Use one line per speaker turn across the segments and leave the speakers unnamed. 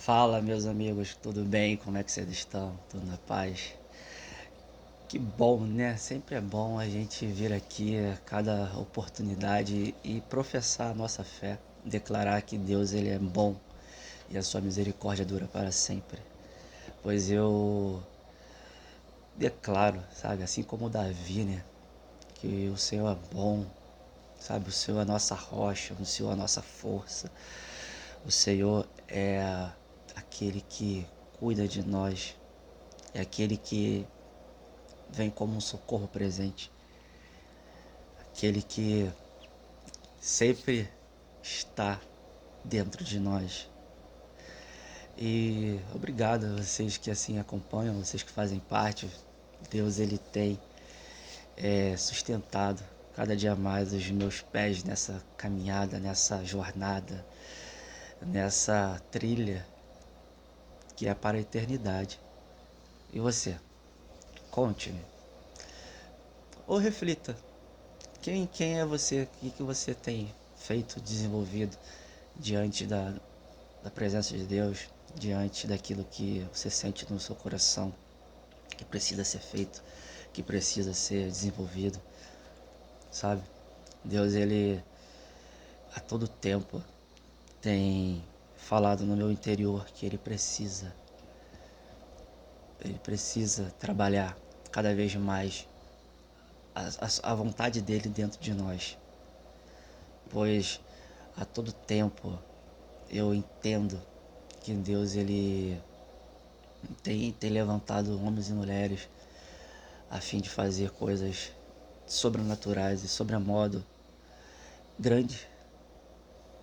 Fala, meus amigos, tudo bem? Como é que vocês estão? Tudo na paz? Que bom, né? Sempre é bom a gente vir aqui a cada oportunidade e professar a nossa fé, declarar que Deus ele é bom e a sua misericórdia dura para sempre. Pois eu declaro, sabe, assim como Davi, né, que o Senhor é bom, sabe, o Senhor é a nossa rocha, o Senhor é a nossa força. O Senhor é aquele que cuida de nós, é aquele que vem como um socorro presente, aquele que sempre está dentro de nós. E obrigado a vocês que assim acompanham, vocês que fazem parte. Deus ele tem sustentado cada dia mais os meus pés nessa caminhada, nessa jornada, nessa trilha que é para a eternidade. E você? Conte-me. Ou reflita. Quem é você? O que você tem feito, desenvolvido diante da presença de Deus, diante daquilo que você sente no seu coração, que precisa ser feito, que precisa ser desenvolvido, sabe? Deus, ele a todo tempo tem falado no meu interior que ele precisa trabalhar cada vez mais a vontade dele dentro de nós, pois a todo tempo eu entendo que Deus ele tem levantado homens e mulheres a fim de fazer coisas sobrenaturais e sobremodo grande.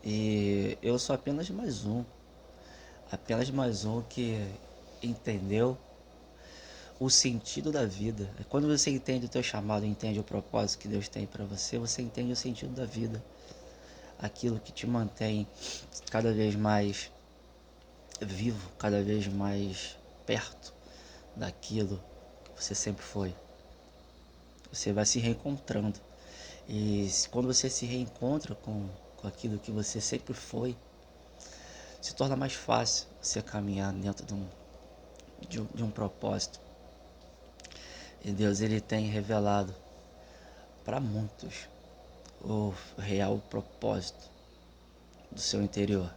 E eu sou apenas mais um que entendeu o sentido da vida. Quando você entende o teu chamado, entende o propósito que Deus tem para você, você entende o sentido da vida, aquilo que te mantém cada vez mais vivo, cada vez mais perto daquilo que você sempre foi. Você vai se reencontrando. E quando você se reencontra com aquilo que você sempre foi, se torna mais fácil você caminhar dentro de um propósito. E Deus ele tem revelado para muitos o real propósito do seu interior.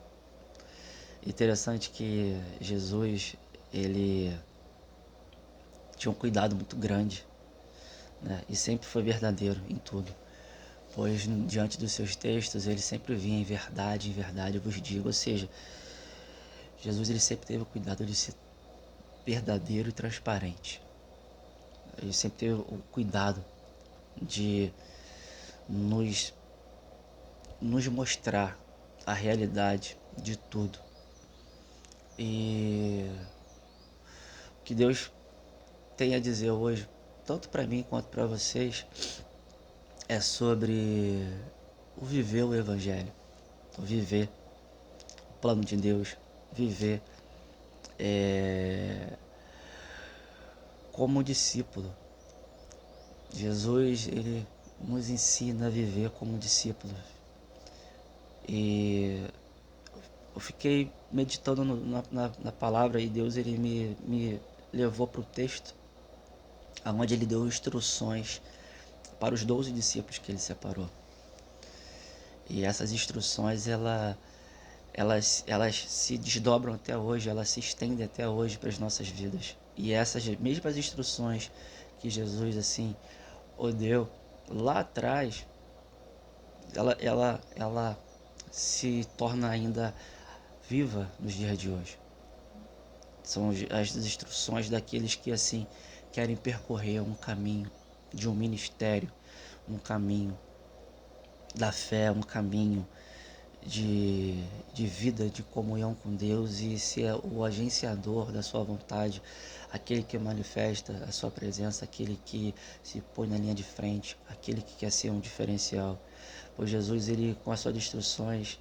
Interessante que Jesus ele tinha um cuidado muito grande, né? E sempre foi verdadeiro em tudo. Pois diante dos seus textos ele sempre vinha em verdade eu vos digo. Ou seja, Jesus ele sempre teve o cuidado de ser verdadeiro e transparente. Ele sempre teve o cuidado de nos, nos mostrar a realidade de tudo. E o que Deus tem a dizer hoje, tanto para mim quanto para vocês, é sobre o viver o Evangelho, o viver o plano de Deus, viver é, como discípulo. Jesus ele nos ensina a viver como discípulos. E eu fiquei meditando na palavra e Deus ele me levou para o texto onde ele deu instruções para os 12 discípulos que ele separou. E essas instruções elas se desdobram até hoje, elas se estendem até hoje para as nossas vidas. E essas mesmas instruções que Jesus assim o deu lá atrás, ela se torna ainda viva nos dias de hoje. São as instruções daqueles que assim querem percorrer um caminho de um ministério, um caminho da fé, um caminho de vida, de comunhão com Deus e ser o agenciador da sua vontade, aquele que manifesta a sua presença, aquele que se põe na linha de frente, aquele que quer ser um diferencial. Pois Jesus, ele com as suas instruções,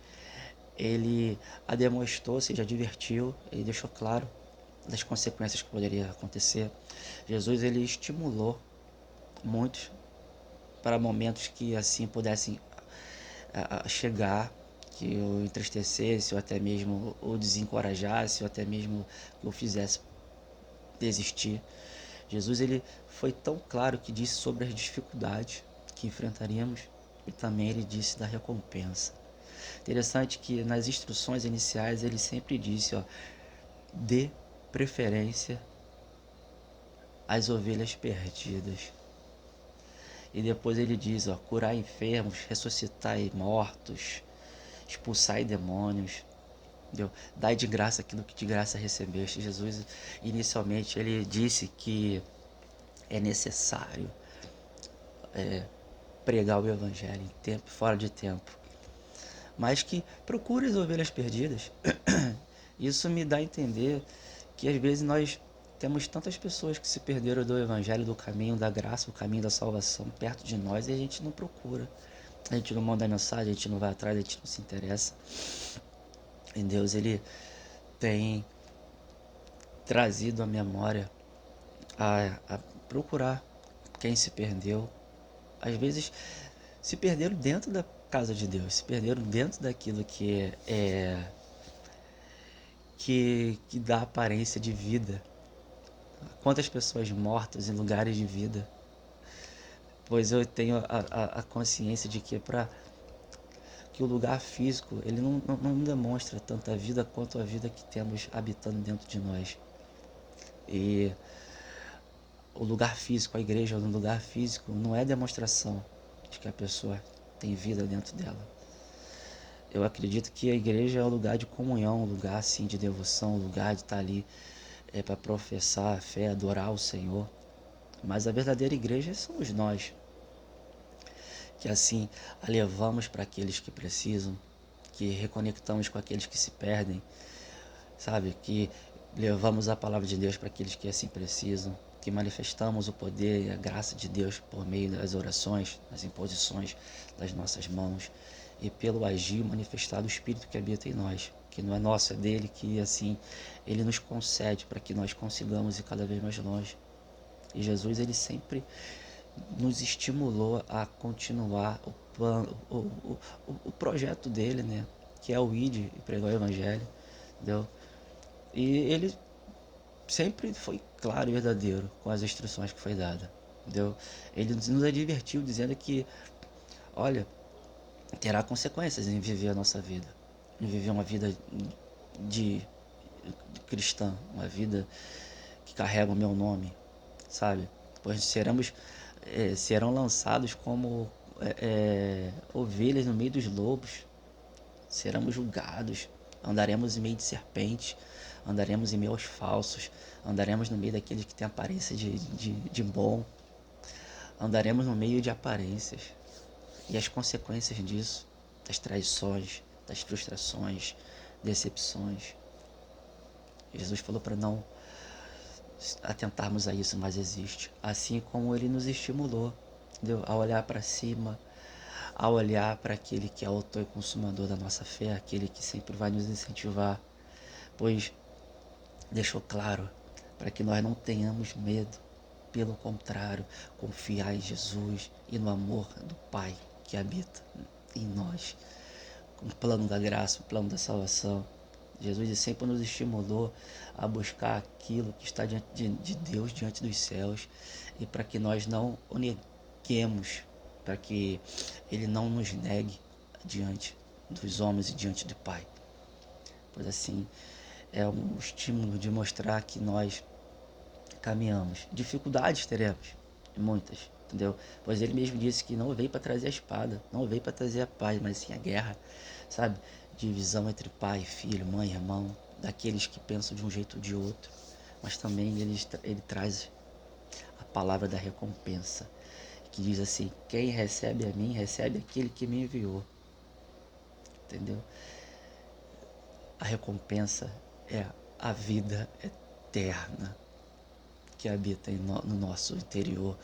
ele a demonstrou, se advertiu, ele deixou claro das consequências que poderia acontecer. Jesus, ele estimulou muitos para momentos que assim pudessem chegar, que eu entristecesse, ou até mesmo o desencorajasse, ou até mesmo que eu fizesse desistir. Jesus ele foi tão claro que disse sobre as dificuldades que enfrentaríamos e também ele disse da recompensa. Interessante que nas instruções iniciais ele sempre disse, ó, dê preferência às ovelhas perdidas. E depois ele diz, ó, curar enfermos, ressuscitar mortos, expulsar demônios, entendeu? Dai de graça aquilo que de graça recebeste. Jesus, inicialmente, ele disse que é necessário pregar o evangelho em tempo e fora de tempo, mas que procure as ovelhas perdidas. Isso me dá a entender que às vezes nós temos tantas pessoas que se perderam do evangelho, do caminho da graça, do caminho da salvação perto de nós e a gente não procura. A gente não manda mensagem, a gente não vai atrás, a gente não se interessa. E Deus, ele tem trazido à memória a procurar quem se perdeu. Às vezes se perderam dentro da casa de Deus, se perderam dentro daquilo que dá aparência de vida. Quantas pessoas mortas em lugares de vida? Pois eu tenho a consciência de que para que o lugar físico ele não demonstra tanta vida quanto a vida que temos habitando dentro de nós. E o lugar físico, a igreja no lugar físico, não é demonstração de que a pessoa tem vida dentro dela. Eu acredito que a igreja é um lugar de comunhão, um lugar assim de devoção, um lugar de estar ali para professar a fé, adorar o Senhor. Mas a verdadeira igreja somos nós, que assim a levamos para aqueles que precisam, que reconectamos com aqueles que se perdem, sabe? Que levamos a palavra de Deus para aqueles que assim precisam, que manifestamos o poder e a graça de Deus por meio das orações, das imposições das nossas mãos e pelo agir manifestado do Espírito que habita em nós, que não é nosso, é dele, que assim ele nos concede para que nós consigamos ir cada vez mais longe. E Jesus ele sempre nos estimulou a continuar o plano, o projeto dele, né? Que é o ID e pregar o Evangelho, entendeu? E ele sempre foi claro e verdadeiro com as instruções que foi dada, entendeu? Ele nos advertiu dizendo que, olha, terá consequências em viver a nossa vida, em viver uma vida de, de cristã, uma vida que carrega o meu nome, sabe? Pois serão lançados como ovelhas no meio dos lobos, seremos julgados, andaremos em meio de serpentes, andaremos em meio aos falsos, andaremos no meio daqueles que têm aparência de bom, andaremos no meio de aparências. E as consequências disso, das traições, das frustrações, decepções. Jesus falou para não atentarmos a isso, mas existe. Assim como ele nos estimulou, entendeu? A olhar para cima, a olhar para aquele que é autor e consumador da nossa fé, aquele que sempre vai nos incentivar, pois deixou claro para que nós não tenhamos medo, pelo contrário, confiar em Jesus e no amor do Pai que habita em nós, o plano da graça, o plano da salvação. Jesus sempre nos estimulou a buscar aquilo que está diante de Deus, diante dos céus, e para que nós não o neguemos, para que Ele não nos negue diante dos homens e diante do Pai. Pois assim, é um estímulo de mostrar que nós caminhamos. Dificuldades teremos, muitas, entendeu? Pois Ele mesmo disse que não veio para trazer a espada, não veio para trazer a paz, mas sim a guerra, sabe? Divisão entre pai, filho, mãe, irmão, daqueles que pensam de um jeito ou de outro, mas também ele traz a palavra da recompensa, que diz assim: quem recebe a mim, recebe aquele que me enviou, entendeu? A recompensa é a vida eterna que habita no nosso interior,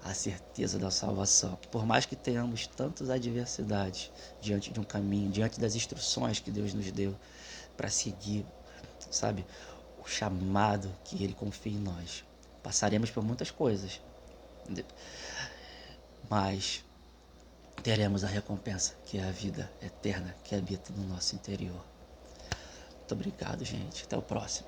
a certeza da salvação. Por mais que tenhamos tantas adversidades diante de um caminho, diante das instruções que Deus nos deu para seguir, sabe, o chamado que Ele confia em nós, passaremos por muitas coisas, mas teremos a recompensa, que é a vida eterna que habita no nosso interior. Muito obrigado, gente. Até o próximo.